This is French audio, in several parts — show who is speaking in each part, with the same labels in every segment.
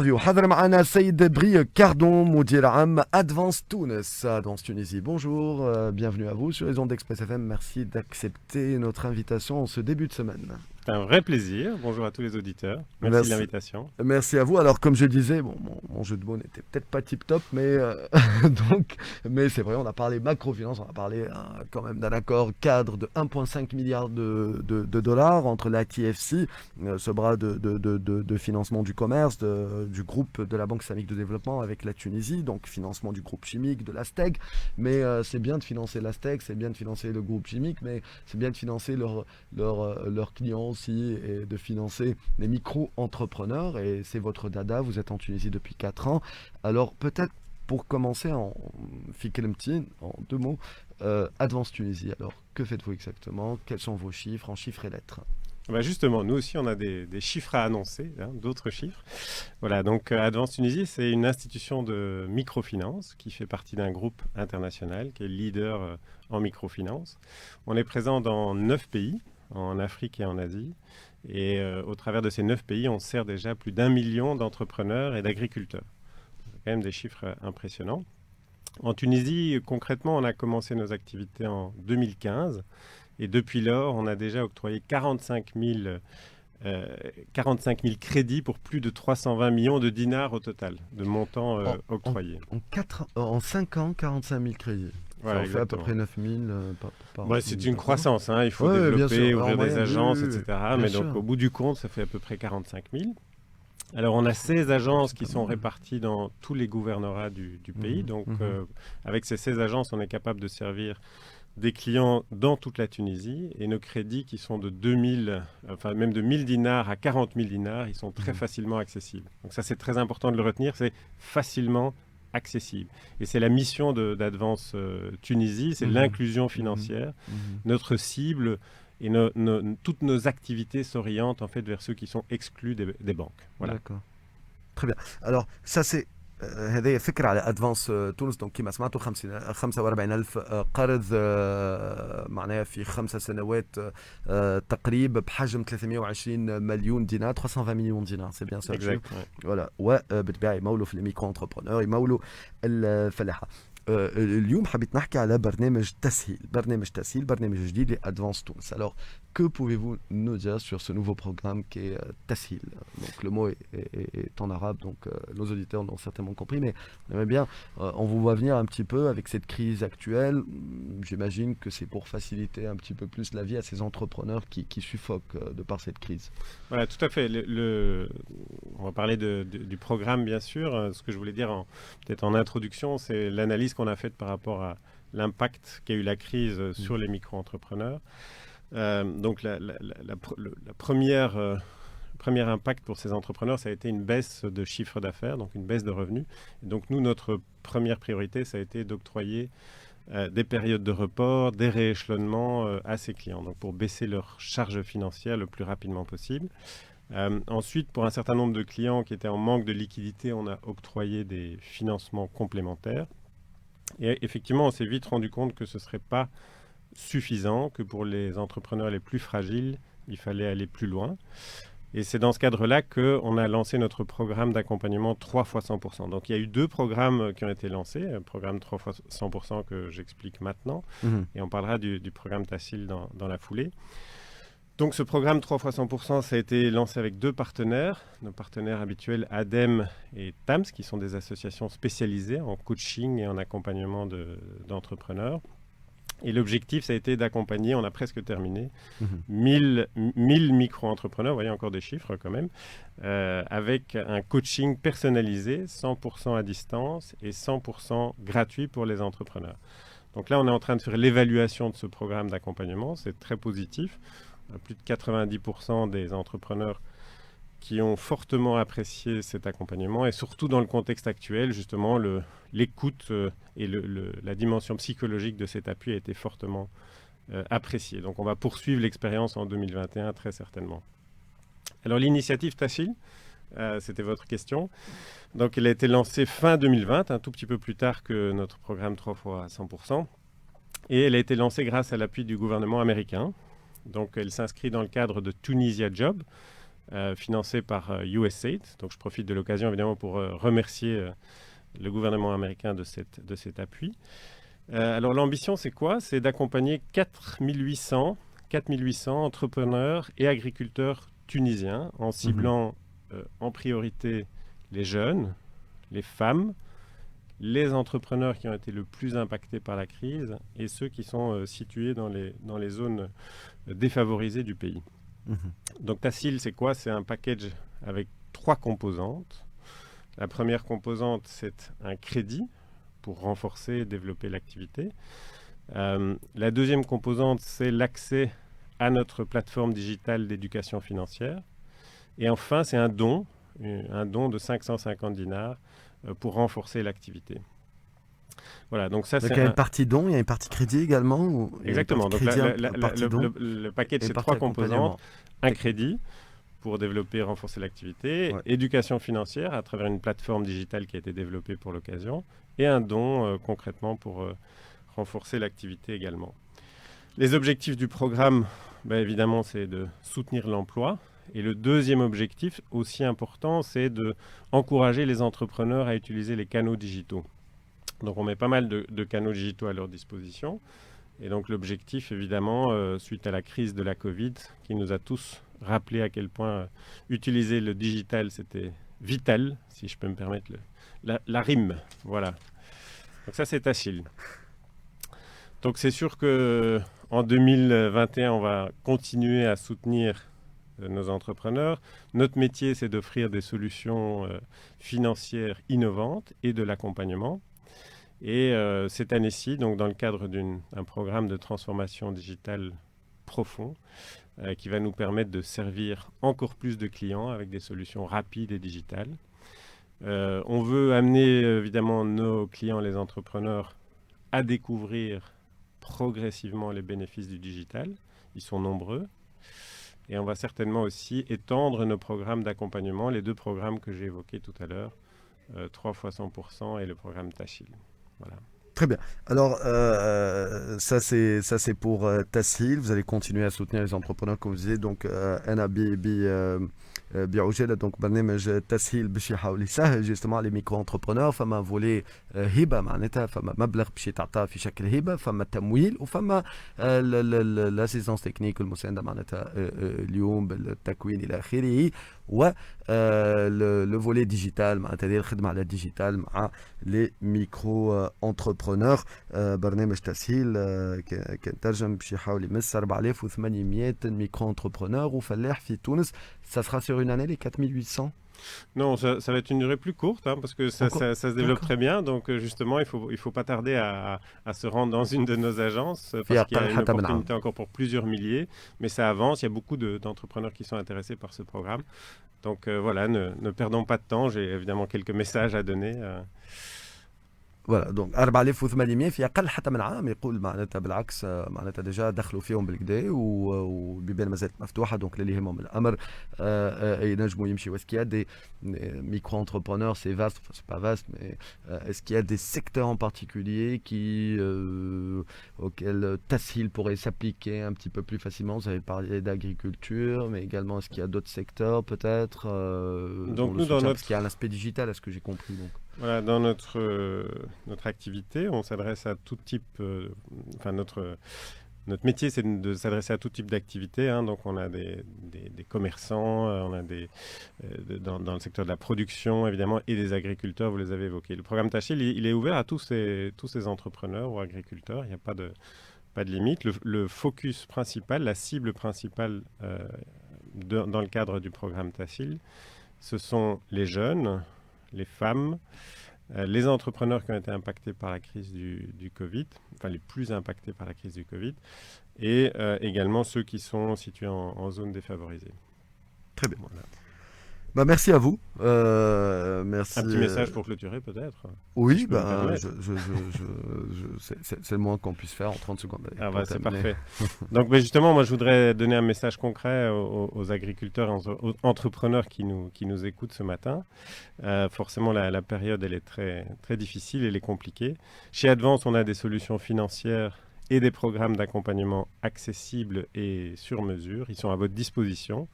Speaker 1: حاضر معنا السيد بري كاردون مدير عام Advance Tunis, Advance Tunisie. Bonjour, bienvenue à vous sur les ondes d'Express FM. Merci d'accepter notre invitation en ce début de semaine.
Speaker 2: C'est un vrai plaisir. Bonjour à tous les auditeurs. Merci de
Speaker 1: Merci,
Speaker 2: l'invitation.
Speaker 1: merci à vous. Alors, comme je disais, bon, mon jeu de mots n'était peut-être pas tip-top, mais, mais c'est vrai, on a parlé macrofinance, on a parlé quand même d'un accord cadre de 1,5 milliard de dollars entre la TFC, ce bras de financement du commerce, du groupe de la Banque islamique de développement avec la Tunisie, donc financement du groupe chimique, de l'Astec. Mais c'est bien de financer l'Astec, c'est bien de financer le groupe chimique, mais c'est bien de financer leurs clients aussi et de financer les micro-entrepreneurs. Et c'est votre dada, vous êtes en Tunisie depuis 4 ans. Alors peut-être pour commencer en Fikelmtin, en 2 mots, Advance Tunisie. Alors que faites-vous exactement? Quels sont vos chiffres en chiffres et lettres?
Speaker 2: Bah justement, nous aussi, on a des chiffres à annoncer, hein, d'autres chiffres. Voilà, donc Advance Tunisie, c'est une institution de microfinance qui fait partie d'un groupe international qui est leader en microfinance. On est présent dans 9 pays, en Afrique et en Asie. Et au travers de ces 9 pays, on sert déjà plus d'1 million d'entrepreneurs et d'agriculteurs. C'est quand même des chiffres impressionnants. En Tunisie, concrètement, on a commencé nos activités en 2015. Et depuis lors, on a déjà octroyé 45 000 crédits pour plus de 320 millions de dinars au total, de montants
Speaker 1: En, en,
Speaker 2: octroyés.
Speaker 1: en 5 ans, 45 000 crédits. Ça
Speaker 2: Voilà,
Speaker 1: en fait à peu
Speaker 2: exactement.
Speaker 1: près 9 000
Speaker 2: Bah, c'est une
Speaker 1: par an.
Speaker 2: croissance, hein. Il faut
Speaker 1: Oui, bien sûr.
Speaker 2: développer,
Speaker 1: En
Speaker 2: ouvrir des
Speaker 1: moyenne, oui,
Speaker 2: agences,
Speaker 1: oui, oui.
Speaker 2: etc.
Speaker 1: Bien
Speaker 2: Mais donc,
Speaker 1: sûr.
Speaker 2: au bout du compte, ça fait à peu près 45 000. Alors, on a 16 agences
Speaker 1: C'est
Speaker 2: qui
Speaker 1: pas
Speaker 2: sont
Speaker 1: mal.
Speaker 2: réparties dans tous les gouvernorats du pays.
Speaker 1: Mhm,
Speaker 2: Donc,
Speaker 1: mhm,
Speaker 2: avec ces 16 agences, on est capable de servir des clients dans toute la Tunisie. Et nos crédits, qui sont de 2000, enfin même de 1000 dinars à 40 000 dinars, ils sont très
Speaker 1: mhm,
Speaker 2: facilement accessibles. Donc, ça, c'est très important de le retenir. C'est facilement accessible. Et c'est la mission d'Advance Tunisie, c'est
Speaker 1: mhm,
Speaker 2: l'inclusion
Speaker 1: mhm,
Speaker 2: financière.
Speaker 1: mhm.
Speaker 2: Notre cible et toutes nos activités s'orientent en fait vers ceux qui sont exclus des banques. Voilà.
Speaker 1: D'accord. Très bien. Alors, ça c'est هذه فكرة على ادفانس تونس. دونك كما سمعتوا 45 ألف قرض معناها في 5 سنوات تقريبا بحجم 320 مليون دينار 320 مليون دينار سي بيان سيرجيو.
Speaker 2: Exact. Ouais.
Speaker 1: فوالا وبالطبيعة يمولوا في الميكرو انتربرونور يمولوا الفلاحة. اليوم حبيت نحكي على برنامج جديد لادفانس تونس. Alors que pouvez-vous nous dire sur ce nouveau programme qui est Tashil? Donc le mot est en arabe, donc nos auditeurs l'ont certainement compris, mais on aimerait bien, on vous voit venir un petit peu avec cette crise actuelle. J'imagine que c'est pour faciliter un petit peu plus la vie à ces entrepreneurs qui suffoquent de par cette crise.
Speaker 2: Voilà, tout à fait. On va parler du programme, bien sûr. Ce que je voulais dire, peut-être en introduction, c'est l'analyse qu'on a faite par rapport à l'impact qu'a eu la crise
Speaker 1: Mm.
Speaker 2: sur les micro-entrepreneurs. Donc, premier impact pour ces entrepreneurs, ça a été une baisse de chiffre d'affaires, donc une baisse de revenus. Et donc, nous, notre première priorité, ça a été d'octroyer des périodes de report, des rééchelonnements à ces clients, donc pour baisser leur charge financière le plus rapidement possible. Ensuite, pour un certain nombre de clients qui étaient en manque de liquidité, on a octroyé des financements complémentaires. Et effectivement, on s'est vite rendu compte que ce ne serait pas suffisant, que pour les entrepreneurs les plus fragiles, il fallait aller plus loin. Et c'est dans ce cadre-là qu'on a lancé notre programme d'accompagnement 3 fois 100%. Donc il y a eu 2 programmes qui ont été lancés, un programme 3 fois 100% que j'explique maintenant,
Speaker 1: Mhm.
Speaker 2: et on parlera du programme Tassil dans la foulée. Donc ce programme 3 fois 100%, ça a été lancé avec 2 partenaires, nos partenaires habituels ADEME et TAMS, qui sont des associations spécialisées en coaching et en accompagnement d'entrepreneurs. Et l'objectif, ça a été d'accompagner, on a presque terminé,
Speaker 1: Mhm.
Speaker 2: 1000 micro-entrepreneurs, vous voyez encore des chiffres quand même, avec un coaching personnalisé, 100% à distance et 100% gratuit pour les entrepreneurs. Donc là, on est en train de faire l'évaluation de ce programme d'accompagnement, c'est très positif. Plus de 90% des entrepreneurs qui ont fortement apprécié cet accompagnement et surtout dans le contexte actuel, justement, l'écoute et la dimension psychologique de cet appui a été fortement appréciée. Donc on va poursuivre l'expérience en 2021 très certainement. Alors l'initiative Tachil, c'était votre question. Donc elle a été lancée fin 2020, un tout petit peu plus tard que notre programme 3 fois 100%. Et elle a été lancée grâce à l'appui du gouvernement américain. Donc elle s'inscrit dans le cadre de Tunisia Job. financé par USAID. Donc je profite de l'occasion évidemment pour remercier le gouvernement américain de cet appui. Alors l'ambition, c'est quoi? C'est d'accompagner 4800 entrepreneurs et agriculteurs tunisiens en ciblant en priorité les jeunes, les femmes, les entrepreneurs qui ont été le plus impactés par la crise et ceux qui sont situés dans les zones défavorisées du pays. Donc Tassil, c'est quoi? C'est un package avec 3 composantes. La première composante, c'est un crédit pour renforcer et développer l'activité. La deuxième composante, c'est l'accès à notre plateforme digitale d'éducation financière. Et enfin, c'est un don de 550 dinars pour renforcer l'activité. Voilà, donc ça,
Speaker 1: donc il y a une partie don, il y a une partie crédit également.
Speaker 2: Exactement, donc le package, c'est 3 composantes. Un crédit pour développer et renforcer l'activité, éducation financière à travers une plateforme digitale qui a été développée pour l'occasion, et un don concrètement pour renforcer l'activité également. Les objectifs du programme, évidemment, c'est de soutenir l'emploi. Et le deuxième objectif, aussi important, c'est d'encourager les entrepreneurs à utiliser les canaux digitaux. Donc on met pas mal de canaux digitaux à leur disposition. Et donc l'objectif, évidemment, suite à la crise de la Covid, qui nous a tous rappelé à quel point utiliser le digital, c'était vital, si je peux me permettre la rime. Voilà. Donc ça, c'est Tassil. Donc c'est sûr qu'en 2021, on va continuer à soutenir nos entrepreneurs. Notre métier, c'est d'offrir des solutions financières innovantes et de l'accompagnement. Et cette année-ci, donc dans le cadre d'un programme de transformation digitale profond, qui va nous permettre de servir encore plus de clients avec des solutions rapides et digitales. On veut amener évidemment nos clients, les entrepreneurs, à découvrir progressivement les bénéfices du digital. Ils sont nombreux. Et on va certainement aussi étendre nos programmes d'accompagnement, les 2 programmes que j'ai évoqués tout à l'heure, 3 fois 100% et le programme Tassil. Voilà.
Speaker 1: Très bien. Alors, ça c'est pour Tassil. Vous allez continuer à soutenir les entrepreneurs, comme vous disiez. Donc, أنا بعجالة donc برنامج تسهيل باش يحاول يسهل جوستومون لي ميكرو انتربرونور. فما فولي هبه معناتها، فما مبلغ باش يتعطى في شكل هبه، فما تمويل، وفما الاسيستانس تكنيك المسانده معناتها اليوم بالتكوين الى اخره، و لو فولي ديجيتال معناتها الخدمه على الديجيتال مع لي ميكرو انتربرونور. برنامج تسهيل كان ترجم باش يحاول يمس 4800 ميكرو انتربرونور وفلاح في تونس. Ça sera sur une année, les 4800?
Speaker 2: Non, ça va être une durée plus courte, parce que ça se développe très bien. Donc justement, il faut pas tarder à se rendre dans une de nos agences, parce qu'il y a une opportunité encore pour plusieurs milliers. Mais ça avance, il y a beaucoup d'entrepreneurs qui sont intéressés par ce programme. Donc voilà, ne perdons pas de temps. J'ai évidemment quelques messages à donner.
Speaker 1: فوالا دونك 4800 في اقل حتى من عام، يقول معناتها بالعكس، معناتها ديجا دخلوا فيهم بالكدا والبيبان مازالت مفتوحه. دونك اللي يهمهم الامر ينجموا يمشيوا. Est-ce qu'il y a des micro-entrepreneurs? C'est vaste, enfin c'est pas vaste, mais est-ce qu'il y a des secteurs en particulier auxquels Tassil pourrait s'appliquer un petit peu plus facilement? Vous avez parlé d'agriculture, mais également est-ce qu'il y a d'autres secteurs peut-être
Speaker 2: donc nous,
Speaker 1: parce qu'il y a un aspect digital, à ce que j'ai compris. Donc.
Speaker 2: Voilà, dans notre activité, on s'adresse à tout type. Notre métier, c'est de s'adresser à tout type d'activité. Donc, on a des commerçants, on a dans le secteur de la production, évidemment, et des agriculteurs, vous les avez évoqués. Le programme Tassil, il est ouvert à tous ces entrepreneurs ou agriculteurs. Il n'y a pas de limite. Le focus principal, la cible principale dans le cadre du programme Tassil, ce sont les jeunes, les femmes, les entrepreneurs qui ont été impactés par la crise du Covid, enfin les plus impactés par la crise du Covid, et également ceux qui sont situés en zone défavorisée.
Speaker 1: Très bien. Voilà. Merci à vous. Merci.
Speaker 2: Un petit message pour clôturer peut-être.
Speaker 1: Oui, si c'est le moins qu'on puisse faire en 30 secondes.
Speaker 2: C'est parfait. Donc justement, moi je voudrais donner un message concret aux agriculteurs et aux entrepreneurs qui nous écoutent ce matin. Forcément, la période elle est très, très difficile, elle est compliquée. Chez Advance, on a des solutions financières et des programmes d'accompagnement accessibles et sur mesure. Ils sont à votre disposition.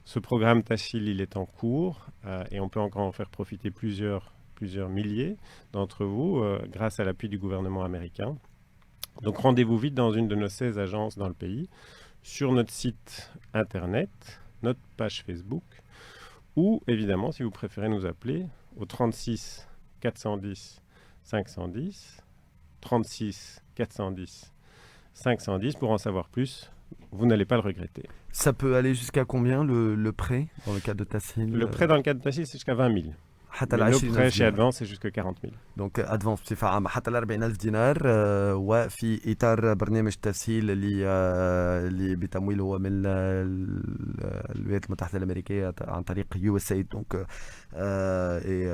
Speaker 2: Ce programme Tachil, il est en cours et on peut encore en faire profiter plusieurs milliers d'entre vous grâce à l'appui du gouvernement américain. Donc rendez-vous vite dans une de nos 16 agences dans le pays, sur notre site internet, notre page Facebook, ou évidemment, si vous préférez nous appeler, au 36 410 510, 36 410 510 pour en savoir plus. Vous n'allez pas le regretter.
Speaker 1: Ça peut aller jusqu'à combien le prêt dans le cadre de Tassil?
Speaker 2: Le prêt dans le cadre de Tachil, c'est jusqu'à 20 000.
Speaker 1: حتى
Speaker 2: Mais
Speaker 1: ال
Speaker 2: nos
Speaker 1: 20,000
Speaker 2: prêts chez
Speaker 1: دينار.
Speaker 2: Advance, c'est jusqu'à 40 000.
Speaker 1: دونك ادفانس بصفه عامه حتى ال 40,000 دينار وفي اطار برنامج تسهيل اللي بتمويل هو من الولايات المتحده الامريكيه عن طريق يو اس اي دونك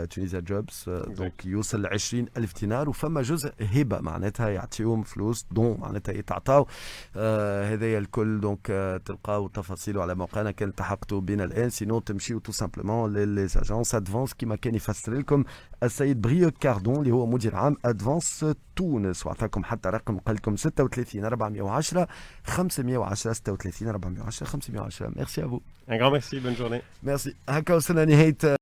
Speaker 1: تونيزيا جوبز دونك يوصل ل 20,000 دينار وفما جزء هبه معناتها يعطيهم فلوس دون معناتها يتعطاو هذايا الكل دونك تلقاو تفاصيله على موقعنا كان التحقتوا بنا الان سينو تمشيو تو سامبلومون لليزاجونس ادفانس كيما كان يفسر لكم السيد بريو كاردون اللي هو مدير عام ادفانس تونس واعطاكم حتى رقم قال لكم 36 410 510 36 410 510. ميرسي ا فو.
Speaker 2: Un grand merci, bonne journée.
Speaker 1: ميرسي. هكا وصلنا نهايه